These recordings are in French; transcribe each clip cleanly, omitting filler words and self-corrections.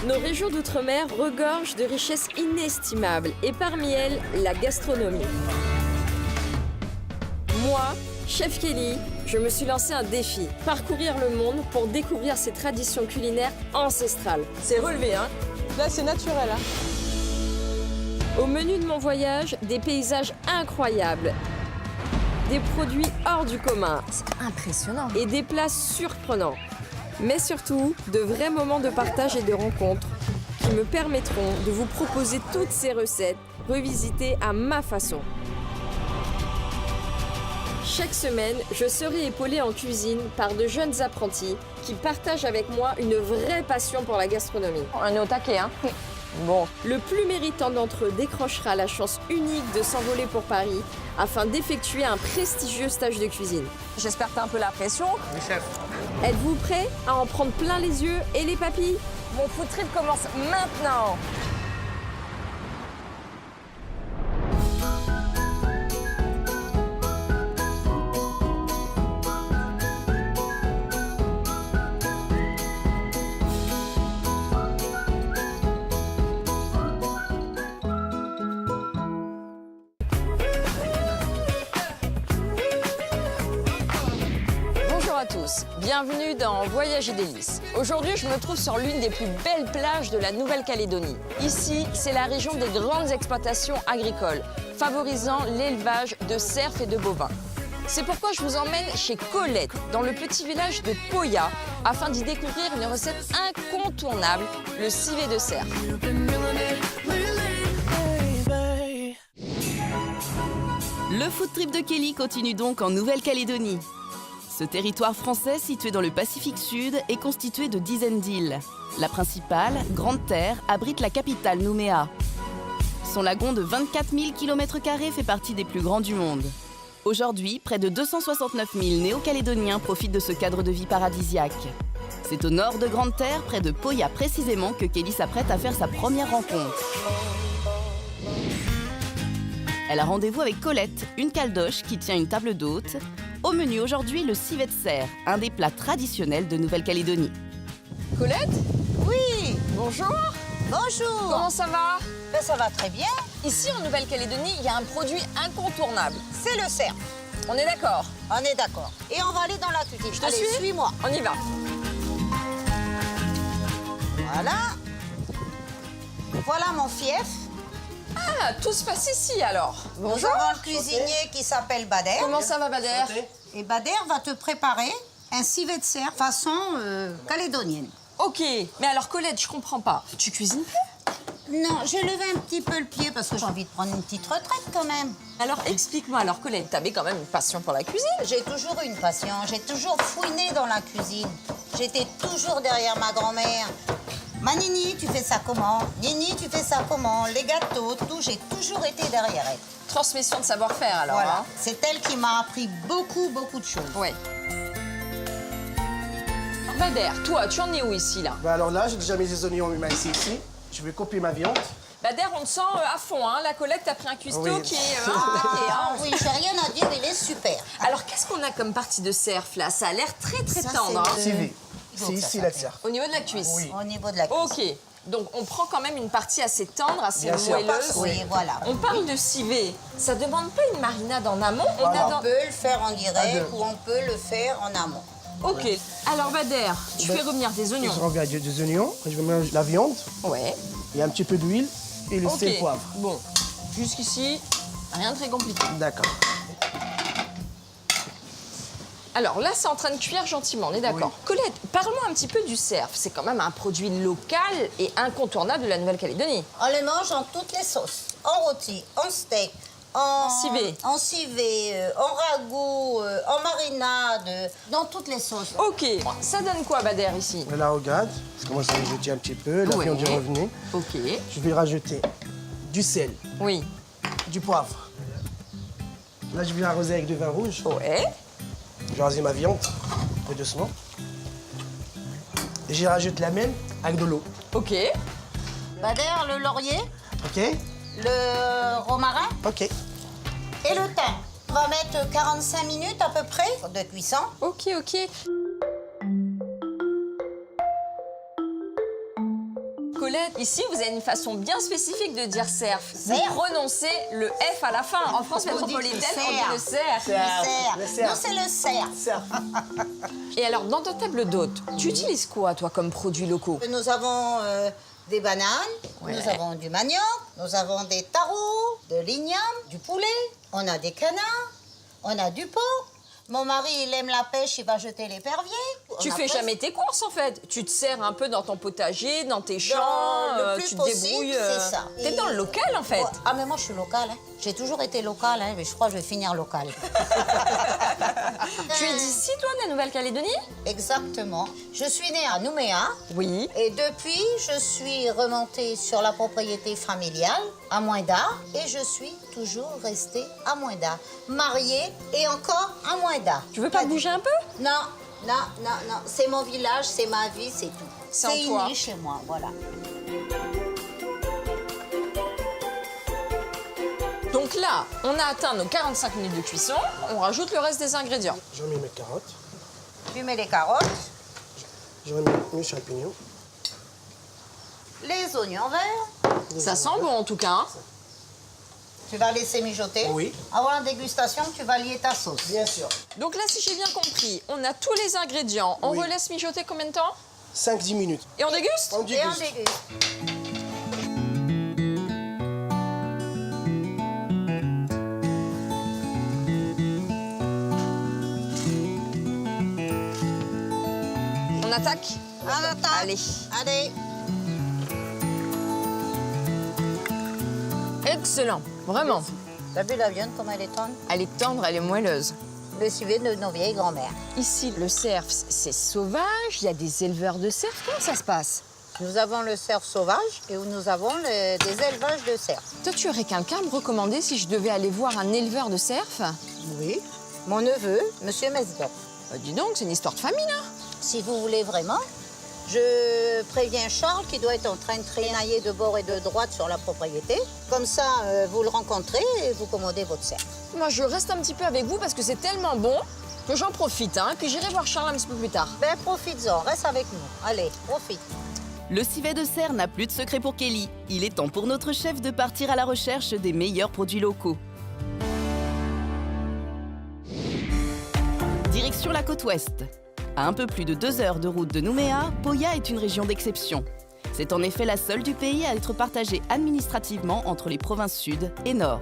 Nos régions d'outre-mer regorgent de richesses inestimables et parmi elles, la gastronomie. Moi, chef Kelly, je me suis lancé un défi, parcourir le monde pour découvrir ces traditions culinaires ancestrales. C'est relevé, hein? Là, c'est naturel, hein. Au menu de mon voyage, des paysages incroyables, des produits hors du commun. C'est impressionnant. Et des plats surprenants. Mais surtout, de vrais moments de partage et de rencontres qui me permettront de vous proposer toutes ces recettes revisitées à ma façon. Chaque semaine, je serai épaulée en cuisine par de jeunes apprentis qui partagent avec moi une vraie passion pour la gastronomie. On est au taquet, hein. Bon, le plus méritant d'entre eux décrochera la chance unique de s'envoler pour Paris afin d'effectuer un prestigieux stage de cuisine. J'espère que t'as un peu la pression. Oui, chef. Êtes-vous prêts à en prendre plein les yeux et les papilles? Mon food trip commence maintenant. Bonjour à tous, bienvenue dans Voyage et délices. Aujourd'hui, je me trouve sur l'une des plus belles plages de la Nouvelle-Calédonie. Ici, c'est la région des grandes exploitations agricoles, favorisant l'élevage de cerfs et de bovins. C'est pourquoi je vous emmène chez Colette, dans le petit village de Poya, afin d'y découvrir une recette incontournable, le civet de cerf. Le food trip de Kelly continue donc en Nouvelle-Calédonie. Ce territoire français situé dans le Pacifique Sud est constitué de dizaines d'îles. La principale, Grande Terre, abrite la capitale Nouméa. Son lagon de 24 000 km² fait partie des plus grands du monde. Aujourd'hui, près de 269 000 néo-calédoniens profitent de ce cadre de vie paradisiaque. C'est au nord de Grande Terre, près de Poya précisément, que Kelly s'apprête à faire sa première rencontre. Elle a rendez-vous avec Colette, une caldoche qui tient une table d'hôte. Au menu aujourd'hui, le civet de cerf, un des plats traditionnels de Nouvelle-Calédonie. Colette? Oui, Bonjour. bonjour. Comment ça va? Ben, ça va très bien. Ici, en Nouvelle-Calédonie, il y a un produit incontournable. C'est le cerf. On est d'accord? On est d'accord. Et on va aller dans la cuisine. Je te Allez, suis? suis-moi. On y va. Voilà. Voilà mon fief. Ah, tout se passe ici alors. Nous Bonjour. avons le cuisinier qui s'appelle Bader. Comment ça va, Bader? Et Bader va te préparer un civet de cerf façon calédonienne. Ok, mais alors Colette, je comprends pas. Tu cuisines plus? Non, j'ai levé un petit peu le pied parce que j'ai envie de prendre une petite retraite quand même. Alors explique-moi, alors Colette, t'avais quand même une passion pour la cuisine. J'ai toujours eu une passion. J'ai toujours fouiné dans la cuisine. J'étais toujours derrière ma grand-mère. Ma Nini, tu fais ça comment? Nini, tu fais ça comment? Les gâteaux, tout, j'ai toujours été derrière elle. Transmission de savoir-faire alors. Voilà. Hein. C'est elle qui m'a appris beaucoup, beaucoup de choses. Ouais. Bader, toi, tu en es où ici là? Bah alors là, j'ai déjà mis les oignons ici. Je vais couper ma viande. Bader, on te sent à fond, hein. La Colette, t'as pris un cuistot Oui. qui est au taquet, hein. Oui, j'ai rien à dire, il est super. Alors qu'est-ce qu'on a comme partie de cerf là? Ça a l'air très très Ça, tendre. c'est Hein. le- Civet. Donc, C'est ça ici s'appelle. la cerf. Au niveau de la cuisse. Oui. Au niveau de la cuisine. Ok. Donc on prend quand même une partie assez tendre, assez Bien sûr. moelleuse. Oui, voilà. On parle de civet. Ça demande pas une marinade en amont? On Voilà. a On dans- peut le faire en direct deux. ou on peut le faire en amont. Ok. Alors Bader, tu fais revenir des Je oignons. reviens avec des oignons. Je vais mélanger la viande. Ouais. Il y a un petit peu d'huile et le Ok. sel poivre. Bon. Jusqu'ici, rien de très compliqué. D'accord. Alors là, c'est en train de cuire gentiment, on est d'accord. Colette, parle-moi un petit peu du cerf. C'est quand même un produit local et incontournable de la Nouvelle-Calédonie. On les mange en toutes les sauces. En rôti, en steak, en civet, en ragoût, en marinade, dans toutes les sauces. Ok, ça donne quoi, Bader, ici? On la regarde. Ça commence à mijoter un petit peu. La Ouais. viande est revenue. Ok. Je vais rajouter du sel, Oui. du poivre. Là, je vais arroser avec du vin rouge. Ouais. Je vais arroser ma viande, très doucement. Et j'y rajoute la même avec de l'eau. Ok. Bader, le laurier, OK? le romarin OK. et le thym. On va mettre 45 minutes à peu près de cuisson. Ok, ok. Colette, ici, vous avez une façon bien spécifique de dire cerf. Vous Cerf. prononcez le F à la fin. En France Vous dites métropolitaine, le on dit le cerf. Le cerf. Le cerf. Non, c'est le cerf. Cerf. Et alors, dans ta table d'hôte, tu utilises quoi, toi, comme produits locaux? Nous avons des bananes, Ouais. nous avons du manioc, nous avons des tarots, de l'igname, du poulet, on a des canards, on a du porc. Mon mari, il aime la pêche, il va jeter l'épervier. Tu On a fais presque- jamais tes courses, en fait. Tu te sers un peu dans ton potager, dans tes champs, le plus tu te possible, débrouilles. c'est ça. T'es dans le local, en fait. Oh, ah, mais moi, je suis locale. Hein. J'ai toujours été locale, hein, mais je crois que je vais finir locale. Tu es d'ici, toi, de la Nouvelle-Calédonie? Exactement. Je suis née à Nouméa. Oui. Et depuis, je suis remontée sur la propriété familiale à Moinda et je suis toujours restée à Moinda, mariée et encore à Moinda. Tu veux pas bouger un peu? Non, non, non, non. C'est mon village, c'est ma vie, c'est tout. C'est en toi. inné chez moi, voilà. Donc là, on a atteint nos 45 minutes de cuisson. On rajoute le reste des ingrédients. Je mets mes carottes. Tu mets les carottes, Je mets mes champignons. les oignons verts. Ça sent bon, en tout cas. Hein. Tu vas laisser mijoter. Oui. Avant la dégustation, tu vas lier ta sauce. Bien sûr. Donc là, si j'ai bien compris, on a tous les ingrédients. On Oui. relaisse mijoter combien de temps? 5-10 minutes. Et on déguste? On Et on déguste. déguste. On attaque? On attaque. Allez. Allez. Excellent, vraiment. T'as vu la viande, comment elle est tendre? Elle est tendre, elle est moelleuse. Le suivi de nos vieilles grand-mères. Ici, le cerf, c'est sauvage. Il y a des éleveurs de cerfs. Comment ça se passe? Nous avons le cerf sauvage et nous avons des élevages de cerfs. Toi, tu aurais quelqu'un à me recommander si je devais aller voir un éleveur de cerfs? Oui. Mon neveu, Monsieur Mesdorf. Bah, dis donc, c'est une histoire de famille, là. Si vous voulez vraiment, je préviens Charles qui doit être en train de traînailler de bord et de droite sur la propriété. Comme ça, vous le rencontrez et vous commandez votre cerf. Moi, je reste un petit peu avec vous parce que c'est tellement bon que j'en profite. Hein, puis j'irai voir Charles un petit peu plus tard. Ben, profites-en, reste avec nous. Allez, profite. Le civet de cerf n'a plus de secret pour Kelly. Il est temps pour notre chef de partir à la recherche des meilleurs produits locaux. Direction la côte ouest. À un peu plus de 2 heures de route de Nouméa, Poya est une région d'exception. C'est en effet la seule du pays à être partagée administrativement entre les provinces sud et nord.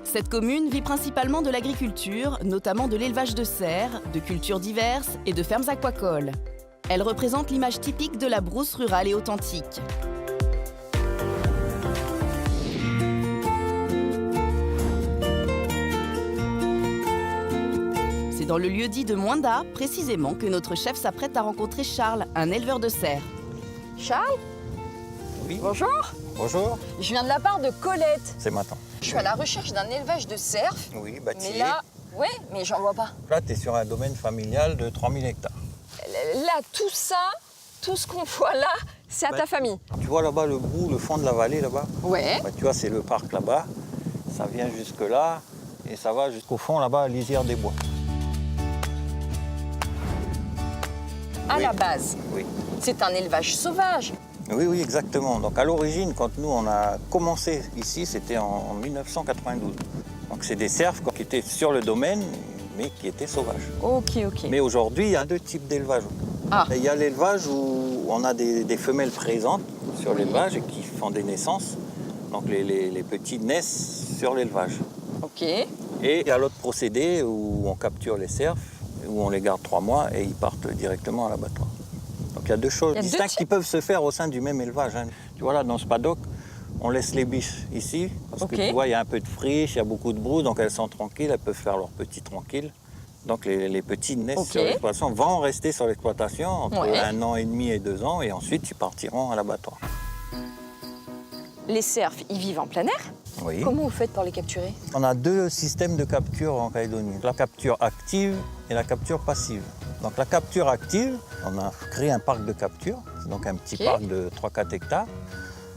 Cette commune vit principalement de l'agriculture, notamment de l'élevage de cerfs, de cultures diverses et de fermes aquacoles. Elle représente l'image typique de la brousse rurale et authentique. C'est dans le lieu-dit de Moinda, précisément, que notre chef s'apprête à rencontrer Charles, un éleveur de cerfs. Charles? Oui. Bonjour. Bonjour, Je viens de la part de Colette. c'est Matin. Je suis à la recherche d'un élevage de cerfs. Oui, bâti. Mais là, ouais, mais j'en vois pas. Là, tu es sur un domaine familial de 3000 hectares. Là, tout ça, tout ce qu'on voit là, c'est à ta famille. Tu vois là-bas le bout, le fond de la vallée là-bas? Ouais. Bah, tu vois, c'est le parc là-bas. Ça vient jusque là et ça va jusqu'au fond là-bas, à Lisière des Bois. À Oui. la base, Oui. c'est un élevage sauvage. Oui, oui, exactement. Donc à l'origine, quand nous on a commencé ici, c'était en 1992. Donc c'est des cerfs qui étaient sur le domaine, mais qui étaient sauvages. Ok, ok. Mais aujourd'hui, il y a 2 types d'élevage. Ah. Il y a l'élevage où on a des femelles présentes sur l'élevage et qui font des naissances. Donc les petits naissent sur l'élevage. Ok. Et il y a l'autre procédé où on capture les cerfs, où on les garde 3 mois et ils partent directement à l'abattoir. Donc il y a 2 choses Il y a 2 distinctes types. qui peuvent se faire au sein du même élevage. Hein. Tu vois là, dans ce paddock, on laisse les biches ici, parce Ok. que tu vois, il y a un peu de friche, il y a beaucoup de brousse, donc elles sont tranquilles, elles peuvent faire leurs petits tranquilles. Donc les petits naissent Ok. sur l'exploitation, vont rester sur l'exploitation entre Ouais. 1 an et demi et 2 ans, et ensuite ils partiront à l'abattoir. Les cerfs, ils vivent en plein air. Oui. Comment vous faites pour les capturer? On a 2 systèmes de capture en Calédonie. La capture active et la capture passive. Donc la capture active, on a créé un parc de capture, c'est donc un petit Ok. parc de 3-4 hectares.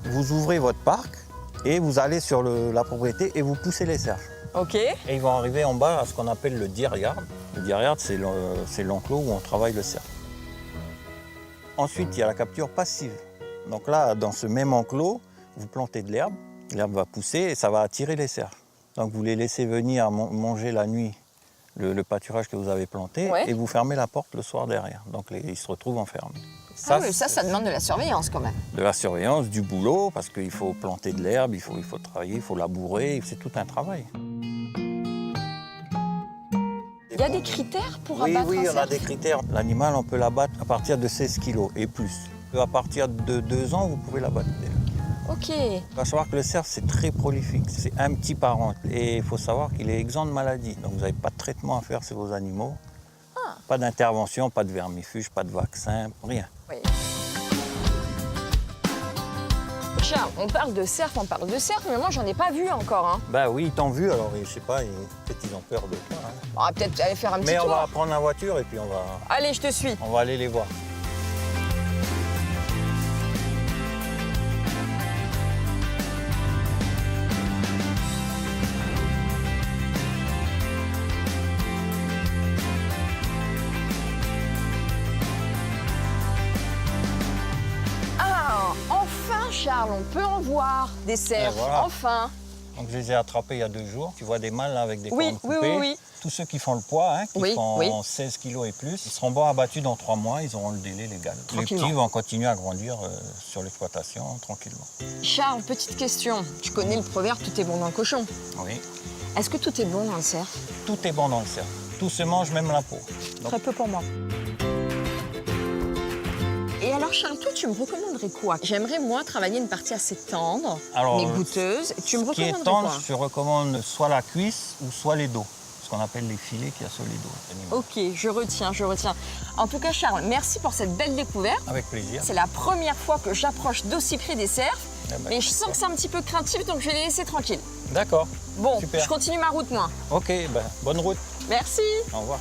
Vous ouvrez votre parc et vous allez sur la propriété et vous poussez les cerfs. Ok. Et ils vont arriver en bas à ce qu'on appelle le deer yard. Le deer yard, c'est l'enclos où on travaille le cerf. Ensuite, il y a la capture passive. Donc là, dans ce même enclos, vous plantez de l'herbe. L'herbe va pousser et ça va attirer les cerfs. Donc vous les laissez venir manger la nuit le pâturage que vous avez planté Ouais. et vous fermez la porte le soir derrière. Donc ils se retrouvent enfermés. Ça demande de la surveillance quand même. De la surveillance, du boulot, parce qu'il faut planter de l'herbe, il faut travailler, il faut labourer, c'est tout un travail. Il y a des critères pour Oui, abattre un on a cerf? des critères. L'animal, on peut l'abattre à partir de 16 kg et plus. À partir de 2 ans, vous pouvez l'abattre. Ok. Il faut savoir que le cerf, c'est très prolifique. C'est un petit parent. Et il faut savoir qu'il est exempt de maladie. Donc vous n'avez pas de traitement à faire sur vos animaux. Pas d'intervention, pas de vermifuge, pas de vaccin, rien. Oui. Charles, on parle de cerf, mais moi j'en ai pas vu encore. Hein. Ben oui, ils t'ont vu, alors je sais pas, peut-être ils ont peur de toi. Hein. On va peut-être aller faire un petit Mais tour. on va prendre la voiture et puis on Allez, je te suis. va aller les voir. Ah, enfin Charles, on peut en voir des cerfs. voilà. Enfin. Donc je les ai attrapés il y a 2 jours. Tu vois des mâles là, avec des Oui, cornes oui, coupées. oui. Tous ceux qui font le poids, hein, qui Oui, font oui. 16 kg et plus, ils seront bons abattus dans 3 mois, ils auront le délai légal. Les Tranquillement. petits vont continuer à grandir sur l'exploitation tranquillement. Charles, petite question. Tu connais le proverbe, tout est bon dans le cochon. Oui, Est-ce que tout est bon dans le cerf? tout est bon dans le cerf. Tout se mange, même la peau. Donc, Très peu pour moi. Et alors Charles, toi tu me recommanderais quoi? J'aimerais moi travailler une partie assez tendre, Alors, mais goûteuse. Tu me ce qui est recommanderais tendre, quoi? je recommande soit la cuisse ou soit les dos. Ce qu'on appelle les filets qu'il y a sur les dos. Ok, je retiens. En tout cas Charles, merci pour cette belle découverte. Avec plaisir. C'est la première fois que j'approche d'aussi près des cerfs, Ah bah, mais je sens que c'est un petit peu craintif, donc je vais les laisser tranquilles. D'accord. Bon, Super. je continue ma route moi. Ok, ben, bonne route. Merci. Au revoir.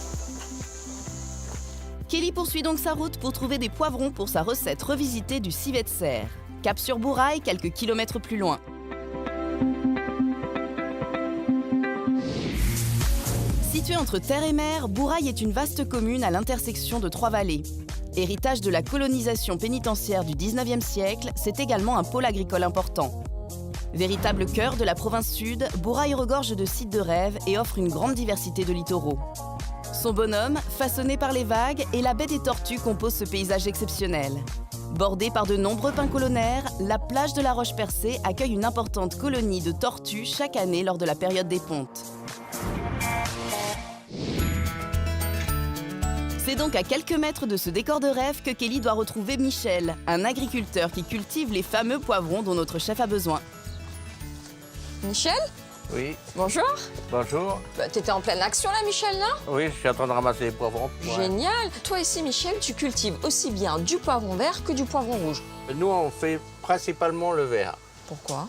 Kelly poursuit donc sa route pour trouver des poivrons pour sa recette revisitée du civet de cerf. Cap sur Bourail, quelques kilomètres plus loin. Située entre terre et mer, Bourail est une vaste commune à l'intersection de 3 vallées. Héritage de la colonisation pénitentiaire du 19e siècle, c'est également un pôle agricole important. Véritable cœur de la province sud, Bourail regorge de sites de rêve et offre une grande diversité de littoraux. Son bonhomme, façonné par les vagues, et la baie des Tortues composent ce paysage exceptionnel. Bordée par de nombreux pins colonnaires, la plage de la Roche-Percée accueille une importante colonie de tortues chaque année lors de la période des pontes. C'est donc à quelques mètres de ce décor de rêve que Kelly doit retrouver Michel, un agriculteur qui cultive les fameux poivrons dont notre chef a besoin. Michel, Oui, bonjour. bonjour. T'étais en pleine action là Michel, là? Oui, je suis en train de ramasser les poivrons. Génial. Toi ici Michel, tu cultives aussi bien du poivron vert que du poivron rouge. Nous, on fait principalement le vert. Pourquoi?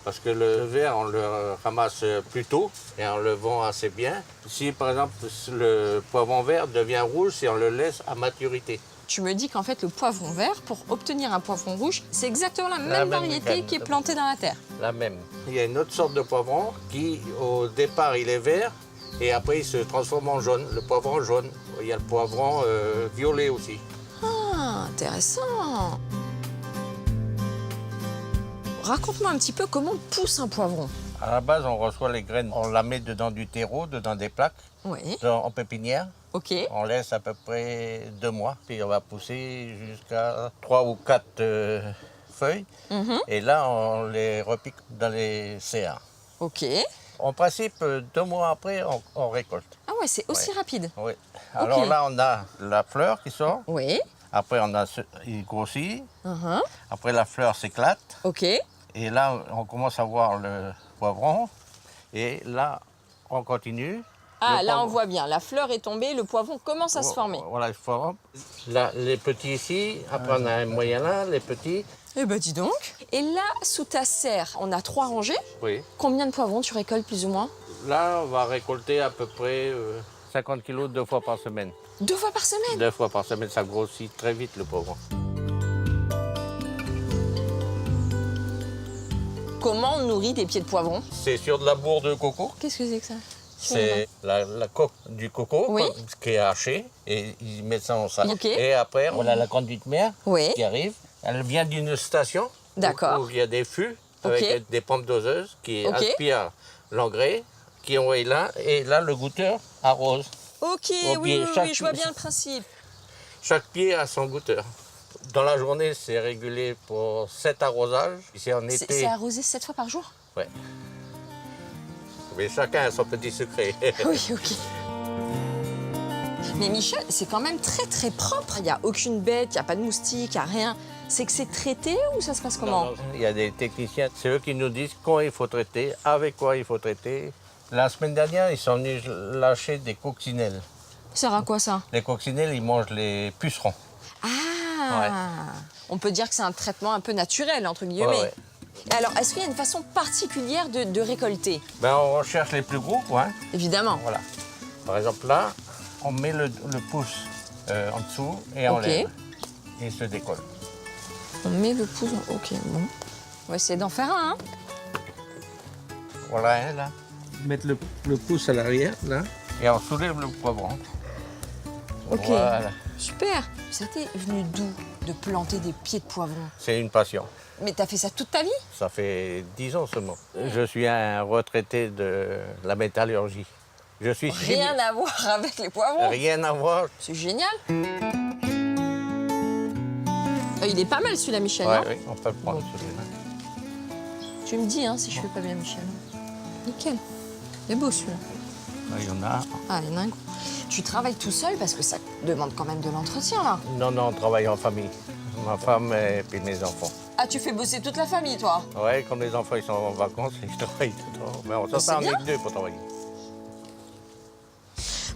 Parce que le vert, on le ramasse plus tôt et on le vend assez bien. Si, par exemple, le poivron vert devient rouge, si on le laisse à maturité. Tu me dis qu'en fait le poivron vert, pour obtenir un poivron rouge, c'est exactement la même même variété graine. qui est plantée dans la terre. La même. Il y a une autre sorte de poivron qui, au départ, il est vert et après, il se transforme en jaune, le poivron jaune. Il y a le poivron violet aussi. Ah, intéressant. Raconte-moi un petit peu comment pousse un poivron. À la base, on reçoit les graines, on la met dedans du terreau, dedans des plaques, Oui, en pépinière. ok. On laisse à peu près 2 mois, puis on va pousser jusqu'à 3 ou 4 feuilles. Et là, on les repique dans les CA. Ok. En principe, 2 mois après, on récolte. Ah ouais, c'est aussi rapide. Oui. Alors là, on a la fleur qui sort. Oui. Après, il grossit. Uh-huh. Après, la fleur s'éclate. Ok. Et là, on commence à voir le poivron. Et là, on continue. Ah, Le là on poivron. voit bien, la fleur est tombée, le poivron commence à se former. Voilà, il faut. Là, les petits ici. Après, on a un moyen là, les petits. Eh ben dis donc. Et là, sous ta serre, on a 3 rangées. Oui. Combien de poivrons tu récoltes plus ou moins? Là, on va récolter à peu près 50 kilos 2 fois par semaine. 2 fois par semaine? 2 fois par semaine, ça grossit très vite le poivron. Comment on nourrit des pieds de poivron? C'est sur de la bourre de coco. Qu'est-ce que c'est que ça? C'est la coque du coco Oui. qui est hachée et ils mettent ça en sac. Ok. Et après, on a la conduite mère Oui. qui arrive Elle vient d'une station. D'accord. Où il y a des fûts Ok. avec des pompes doseuses qui Ok. aspirent l'engrais, qui envoient là. Et là, le goûteur arrose. Ok, Au oui, pied, oui, chaque- oui, je vois bien le principe. Chaque pied a son goûteur. Dans la journée, c'est régulé pour 7 arrosages. Ici en C'est été, arrosé 7 fois par jour? ouais. Mais chacun a son petit secret. Oui, ok. Mais Michel, c'est quand même très très propre. Il n'y a aucune bête, il n'y a pas de moustiques, il n'y a rien. C'est que c'est traité ou ça se passe comment? Non, non, il y a des techniciens, c'est eux qui nous disent quand il faut traiter, avec quoi il faut traiter. La semaine dernière, ils sont venus lâcher des coccinelles. Ça sert à quoi ça? Les coccinelles, ils mangent les pucerons. Ah On peut dire que c'est un traitement un peu naturel, entre guillemets. Ouais. Alors, est-ce qu'il y a une façon particulière de récolter? Ben, on recherche les plus gros, quoi. Hein. Évidemment. Voilà. Par exemple, là, on met le pouce en dessous et on Ok. lève. Et il se décolle. On met le pouce... Ok, bon. On va essayer d'en faire un, hein. Voilà, hein, là. Mettre le pouce à l'arrière, là. Et on soulève le poivron. Ok. Voilà. Super. Ça t'est venu d'où de planter des pieds de poivron? C'est une passion. Mais t'as fait ça toute ta vie? Ça fait 10 ans seulement. Je suis un retraité de la métallurgie. Je suis Rien à voir avec les poivrons. Rien à voir. C'est génial. Il est pas mal celui-là, Michel, Ouais, non? oui, on peut le prendre Bon. celui-là. Tu me dis hein, si je fais pas bien, Michel. Nickel. Il est beau celui-là. Là, il y en a. Ah, il y en a un gros. Tu travailles tout seul parce que ça demande quand même de l'entretien, là. Non, non, on travaille en famille. Ma femme et puis mes enfants. Ah, tu fais bosser toute la famille, toi? Ouais, comme les enfants ils sont en vacances, ils travaillent tout le temps. Mais on c'est s'entend bien. avec deux pour travailler.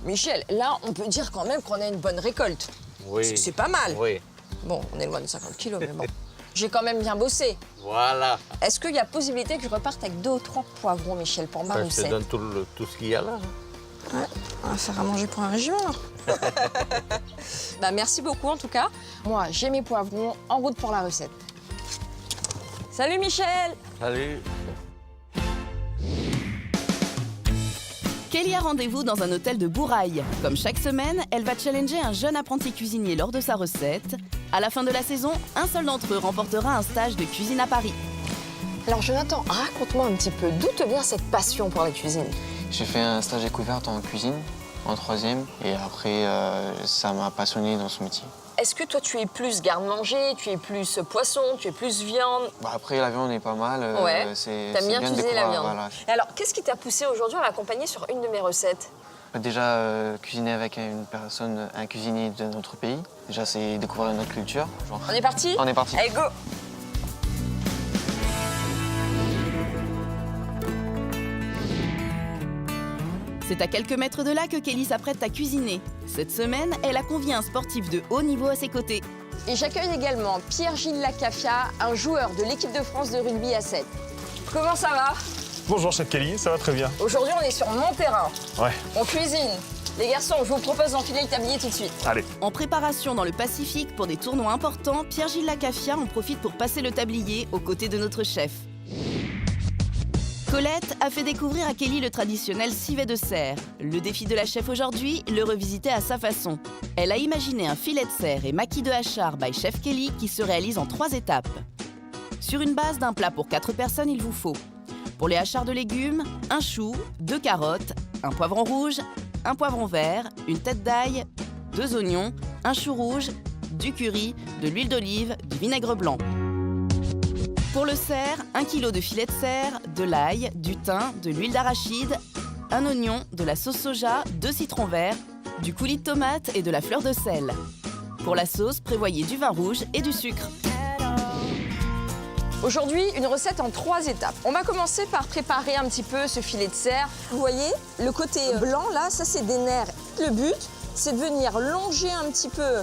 Michel, là, on peut dire quand même qu'on a une bonne récolte. Oui. C'est pas mal. Oui. Bon, on est loin de 50 kilos, mais bon. J'ai quand même bien bossé. Voilà. Est-ce qu'il y a possibilité que je reparte avec 2 ou 3 poivrons, Michel, pour ma Ben, je te recette? donne tout ce qu'il y a là. Ouais, on va faire à manger pour un régiment, là. Bah, merci beaucoup, en tout cas. Moi, j'ai mes poivrons, en route pour la recette. Salut, Michel! Salut. Kelly a rendez-vous dans un hôtel de Bourail. Comme chaque semaine, elle va challenger un jeune apprenti cuisinier lors de sa recette. À la fin de la saison, un seul d'entre eux remportera un stage de cuisine à Paris. Alors, Jonathan, raconte-moi un petit peu, d'où te vient cette passion pour la cuisine? J'ai fait un stage découverte en cuisine, en 3e, et après, ça m'a passionné dans ce métier. Est-ce que toi, tu es plus garde-manger, tu es plus poisson, tu es plus viande? Bah, après, la viande est pas mal. Ouais, t'aimes bien de cuisiner la découvrir, viande. voilà. Et alors, qu'est-ce qui t'a poussé aujourd'hui à m'accompagner sur une de mes recettes? Déjà, cuisiner avec un cuisinier de notre pays, déjà, c'est découvrir notre culture. Genre. On est parti? On est parti. Allez, go! C'est à quelques mètres de là que Kelly s'apprête à cuisiner. Cette semaine, elle a convié un sportif de haut niveau à ses côtés. Et j'accueille également Pierre-Gilles Lacafia, un joueur de l'équipe de France de rugby à 7. Comment ça va? Bonjour chef Kelly, ça va très bien. Aujourd'hui, on est sur mon terrain. Ouais, On cuisine. Les garçons, je vous propose d'enfiler le tablier tout de suite. allez. En préparation dans le Pacifique pour des tournois importants, Pierre-Gilles Lacafia en profite pour passer le tablier aux côtés de notre chef. Colette a fait découvrir à Kelly le traditionnel civet de cerf. Le défi de la chef aujourd'hui, le revisiter à sa façon. Elle a imaginé un filet de cerf et maquis de hachard by Chef Kelly qui se réalise en 3 étapes. Sur une base d'un plat pour 4 personnes, il vous faut, pour les hachards de légumes, un chou, 2 carottes, un poivron rouge, un poivron vert, une tête d'ail, 2 oignons, un chou rouge, du curry, de l'huile d'olive, du vinaigre blanc. Pour le cerf, 1 kg de filet de cerf, de l'ail, du thym, de l'huile d'arachide, un oignon, de la sauce soja, 2 citrons verts, du coulis de tomate et de la fleur de sel. Pour la sauce, prévoyez du vin rouge et du sucre. Aujourd'hui, une recette en 3 étapes. On va commencer par préparer un petit peu ce filet de cerf. Vous voyez, le côté blanc, là, ça, c'est des nerfs. Le but, c'est de venir longer un petit peu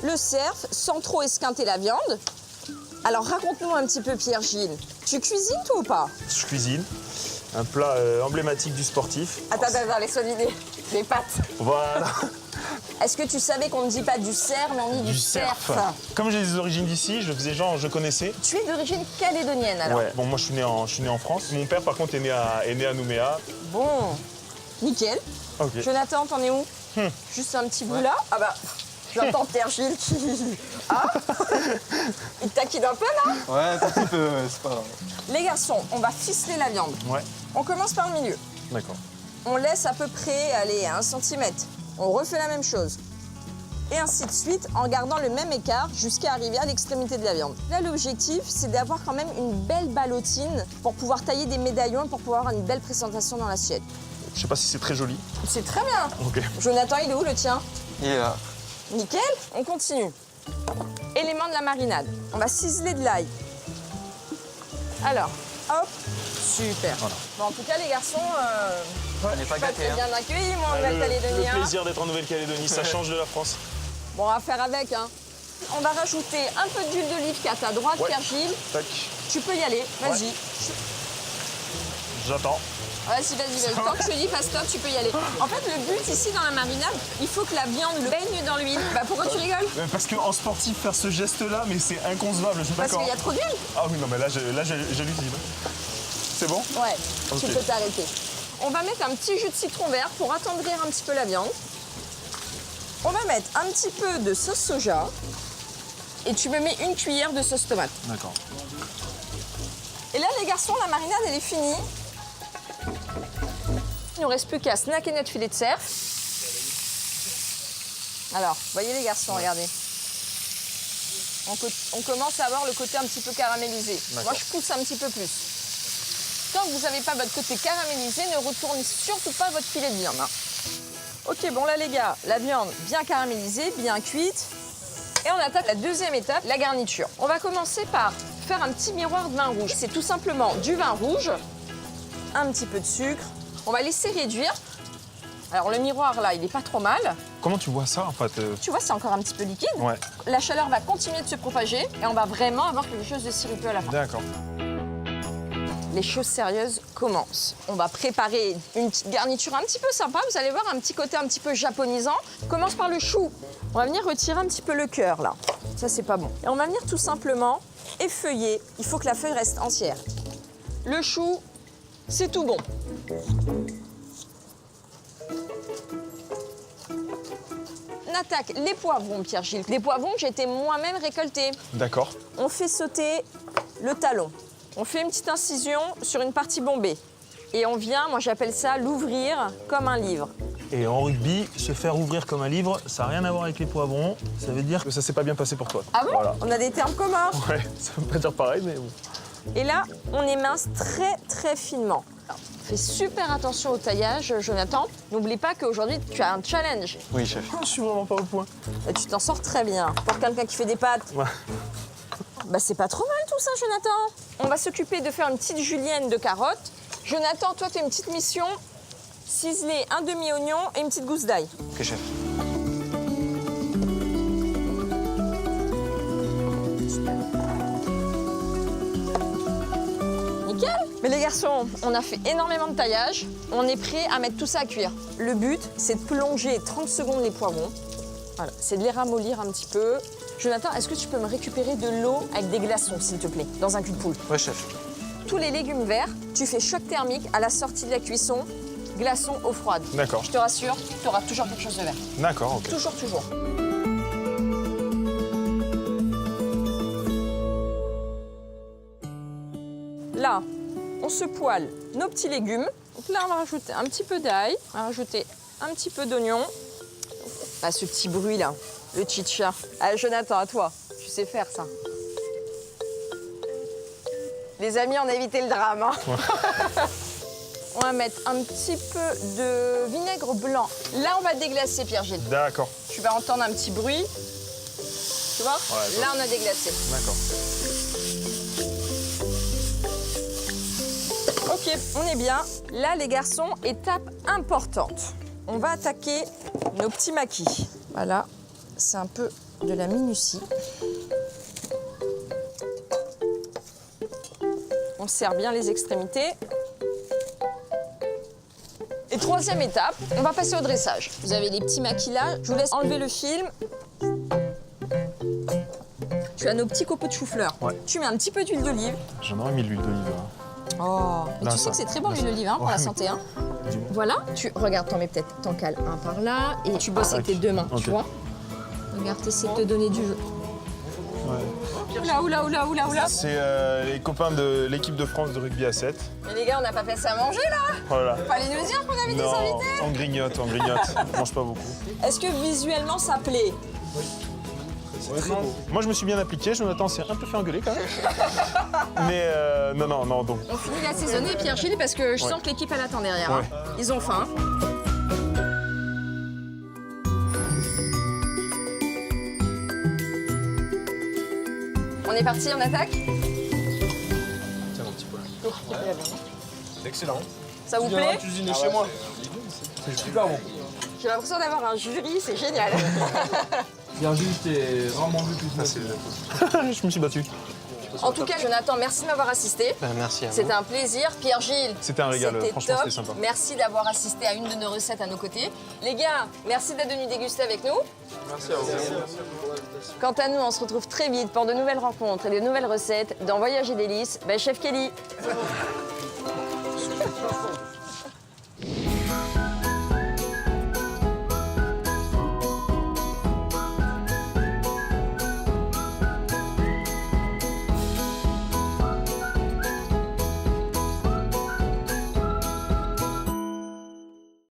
le cerf sans trop esquinter la viande. Alors, raconte-nous un petit peu, Pierre-Gilles. Tu cuisines, toi, ou pas? Je cuisine. Un plat emblématique du sportif. Attends, laisse-moi deviner. Les pâtes. Voilà. Est-ce que tu savais qu'on ne dit pas du cerf, mais on dit du cerf? Comme j'ai des origines d'ici, je faisais genre, je connaissais. Tu es d'origine calédonienne, alors? Ouais. Bon, moi, je suis né en France. Mon père, par contre, est né à Nouméa. Bon, nickel. Ok. Jonathan, t'en es où? Juste un petit bout là. Ah bah, J'entends Pierre-Gilles qui... Ah il taquine un peu, là? Ouais, un petit peu, c'est pas grave. Les garçons, on va ficeler la viande. Ouais, On commence par le milieu. d'accord. On laisse à peu près, allez, 1 cm. On refait la même chose. Et ainsi de suite, en gardant le même écart jusqu'à arriver à l'extrémité de la viande. Là, l'objectif, c'est d'avoir quand même une belle ballotine pour pouvoir tailler des médaillons et pour pouvoir avoir une belle présentation dans l'assiette. Je sais pas si c'est très joli. C'est très bien. Ok. Jonathan, il est où le tien? Il est là. Nickel, on continue. Élément de la marinade. On va ciseler de l'ail. Alors, hop, super. Voilà. Bon, en tout cas, les garçons, On n'est pas pas gâtés. très bien accueillis, moi, en Nouvelle-Calédonie. Le hein. plaisir d'être en Nouvelle-Calédonie, ça change de la France. Bon, on va faire avec, hein. On va rajouter un peu d'huile d'olive qui est à ta droite, Ouais. Pierre-Gilles. Tac, Tu peux y aller, vas-y. j'attends. Vas-y. Tant que je te dis pas stop, tu peux y aller. En fait, le but ici dans la marinade, il faut que la viande baigne dans l'huile. Bah pourquoi tu rigoles? Parce qu'en sportif, faire ce geste-là, mais c'est inconcevable, je suis Parce d'accord. qu'il y a trop d'huile. Ah oui, non, mais là, j'hallucine. C'est bon? Ouais, Ok. tu peux t'arrêter. On va mettre un petit jus de citron vert pour attendrir un petit peu la viande. On va mettre un petit peu de sauce soja. Et tu me mets une cuillère de sauce tomate. D'accord. Et là, les garçons, la marinade, elle est finie. Il ne nous reste plus qu'à snacker notre filet de cerf. Alors, voyez les garçons, regardez. On commence à avoir le côté un petit peu caramélisé. Moi, je pousse un petit peu plus. Tant que vous n'avez pas votre côté caramélisé, ne retournez surtout pas votre filet de viande. hein. Ok, bon là les gars, la viande bien caramélisée, bien cuite. Et on attaque la deuxième étape, la garniture. On va commencer par faire un petit miroir de vin rouge. C'est tout simplement du vin rouge, un petit peu de sucre. On va laisser réduire. Alors le miroir là, il n'est pas trop mal. Comment tu vois ça, en fait Tu vois, c'est encore un petit peu liquide. Ouais, La chaleur va continuer de se propager et on va vraiment avoir quelque chose de sirupeux à la fin. d'accord. Les choses sérieuses commencent. On va préparer une petite garniture un petit peu sympa. Vous allez voir un petit côté un petit peu japonisant. On commence par le chou. On va venir retirer un petit peu le cœur là. Ça, c'est pas bon. Et on va venir tout simplement effeuiller. Il faut que la feuille reste entière. Le chou, c'est tout bon. On attaque les poivrons, Pierre-Gilles. Les poivrons que j'ai été moi-même récoltés. D'accord. On fait sauter le talon. On fait une petite incision sur une partie bombée. Et on vient, moi j'appelle ça l'ouvrir comme un livre. Et en rugby, se faire ouvrir comme un livre, ça n'a rien à voir avec les poivrons. Ça veut dire que ça s'est pas bien passé pour toi. Ah bon? Voilà. On a des termes communs. Ouais, ça veut pas dire pareil, mais bon. Et là, on émince très très finement. Alors, fais super attention au taillage, Jonathan. N'oublie pas qu'aujourd'hui, tu as un challenge. Oui, chef. Je suis vraiment pas au point. Et tu t'en sors très bien. Pour quelqu'un qui fait des pâtes, Ouais. bah c'est pas trop mal tout ça, Jonathan. On va s'occuper de faire une petite julienne de carottes. Jonathan, toi, tu as une petite mission. Ciseler un demi-oignon et une petite gousse d'ail. Ok, chef. Nickel. Mais les garçons, on a fait énormément de taillage. On est prêt à mettre tout ça à cuire. Le but, c'est de plonger 30 secondes les poivrons. Voilà, c'est de les ramollir un petit peu. Jonathan, est-ce que tu peux me récupérer de l'eau avec des glaçons, s'il te plaît, dans un cul de poule? Ouais, chef. Tous les légumes verts, tu fais choc thermique à la sortie de la cuisson, glaçons eau froide. D'accord. Je te rassure, tu auras toujours quelque chose de vert. D'accord, ok. Toujours. Là, on se poêle nos petits légumes. Donc là, on va rajouter un petit peu d'ail, on va rajouter un petit peu d'oignon. Ah, ce petit bruit là, le chicha. Allez, Jonathan, à toi. Tu sais faire ça. Les amis, on a évité le drame. Hein. On va mettre un petit peu de vinaigre blanc. Là, on va déglacer, Pierre-Gilles. D'accord, Tu vas entendre un petit bruit. Tu vois? Ouais, Là, on a déglacé. d'accord. Ok, on est bien. Là, les garçons, étape importante. On va attaquer nos petits maquis. Voilà, c'est un peu de la minutie. On serre bien les extrémités. Et troisième étape, on va passer au dressage. Vous avez les petits maquis là. Je vous laisse enlever le film. Tu as nos petits copeaux de chou-fleur. Ouais. Tu mets un petit peu d'huile d'olive. J'en aurais mis de l'huile d'olive. Oh, mais Là, tu sais ça. que c'est très bon l'huile d'olive hein, pour Ouais, la mais- santé. Hein. Dis-moi. Voilà, tu regardes, t'en mets peut-être, t'en cales un par là et tu bosses avec tes deux mains, Ok. tu vois. Regarde, t'essaies de te donner du jeu. Ouais. Oula. C'est les copains de l'équipe de France de rugby à 7. Mais les gars, on n'a pas fait ça à manger là. Voilà. Fallait nous dire qu'on avait des Non, invités. on grignote. On mange pas beaucoup. Est-ce que visuellement ça plaît? Moi, je me suis bien appliqué. Jonathan s'est un peu fait engueuler quand même. Mais non, donc. On finit d'assaisonner, Pierre-Gilles, parce que je sens que l'équipe elle attend derrière. Hein. Ils ont faim. On est parti, on attaque? Tiens, mon petit poil. C'est excellent. Ça vous plaît? Cuisiner chez moi. C'est super bon. J'ai l'impression d'avoir un jury, c'est génial. Virgile, t'es vraiment vu tout ça. Je me suis battu. En tout cas, Jonathan, merci de m'avoir assisté. Merci à vous. C'était un plaisir. Pierre-Gilles, C'était un régal, franchement, top. c'était sympa. Merci d'avoir assisté à une de nos recettes à nos côtés. Les gars, merci d'être venus déguster avec nous. Merci à vous. Quant à nous, on se retrouve très vite pour de nouvelles rencontres et de nouvelles recettes dans Voyage et Délices. Chef Kelly.